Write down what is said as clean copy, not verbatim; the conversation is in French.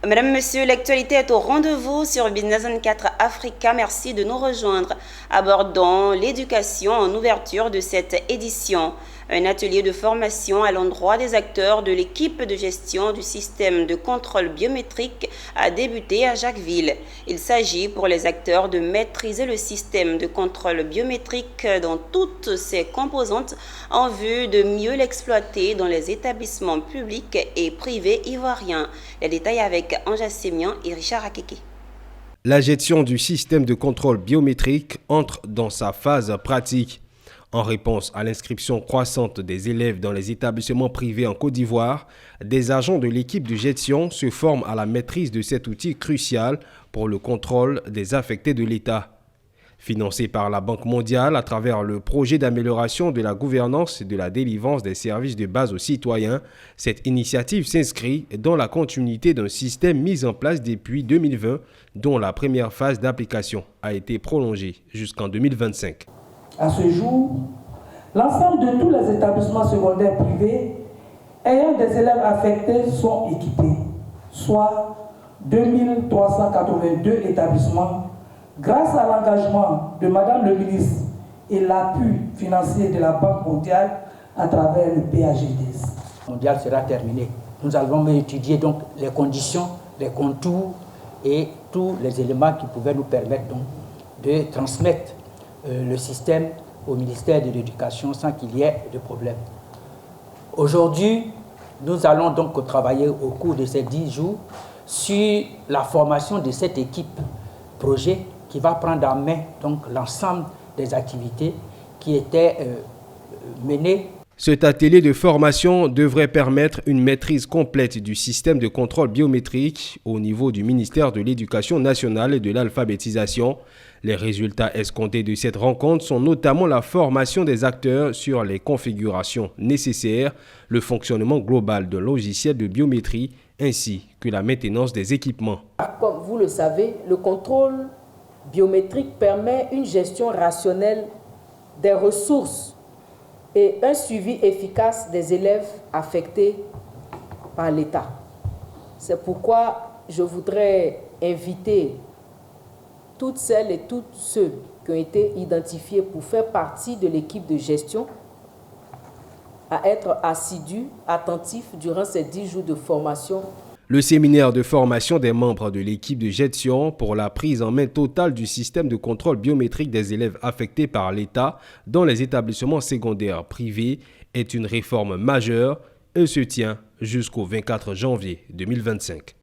Mesdames, Messieurs, l'actualité est au rendez-vous sur Business 24 Africa. Merci de nous rejoindre. Abordons l'éducation en ouverture de cette édition. Un atelier de formation à l'endroit des acteurs de l'équipe de gestion du système de contrôle biométrique a débuté à Jacquesville. Il s'agit pour les acteurs de maîtriser le système de contrôle biométrique dans toutes ses composantes en vue de mieux l'exploiter dans les établissements publics et privés ivoiriens. Les détails avec Anja Sémian et Richard Akeke. La gestion du système de contrôle biométrique entre dans sa phase pratique. En réponse à l'inscription croissante des élèves dans les établissements privés en Côte d'Ivoire, des agents de l'équipe de gestion se forment à la maîtrise de cet outil crucial pour le contrôle des affectés de l'État. Financé par la Banque mondiale à travers le projet d'amélioration de la gouvernance et de la délivrance des services de base aux citoyens, cette initiative s'inscrit dans la continuité d'un système mis en place depuis 2020, dont la première phase d'application a été prolongée jusqu'en 2025. À ce jour, l'ensemble de tous les établissements secondaires privés ayant des élèves affectés sont équipés, soit 2382 établissements, grâce à l'engagement de Madame le ministre et l'appui financier de la Banque mondiale à travers le PAGDS. Le mondial sera terminé. Nous allons étudier donc les conditions, les contours et tous les éléments qui pouvaient nous permettre donc de transmettre le système au ministère de l'Éducation sans qu'il y ait de problème. Aujourd'hui, nous allons donc travailler au cours de ces 10 jours sur la formation de cette équipe projet qui va prendre en main donc l'ensemble des activités qui étaient menées. Cet atelier de formation devrait permettre une maîtrise complète du système de contrôle biométrique au niveau du ministère de l'Éducation nationale et de l'alphabétisation. Les résultats escomptés de cette rencontre sont notamment la formation des acteurs sur les configurations nécessaires, le fonctionnement global d'un logiciel de biométrie ainsi que la maintenance des équipements. Comme vous le savez, le contrôle biométrique permet une gestion rationnelle des ressources et un suivi efficace des élèves affectés par l'État. C'est pourquoi je voudrais inviter toutes celles et tous ceux qui ont été identifiés pour faire partie de l'équipe de gestion à être assidus, attentifs durant ces 10 jours de formation. Le séminaire de formation des membres de l'équipe de gestion pour la prise en main totale du système de contrôle biométrique des élèves affectés par l'État dans les établissements secondaires privés est une réforme majeure et se tient jusqu'au 24 janvier 2025.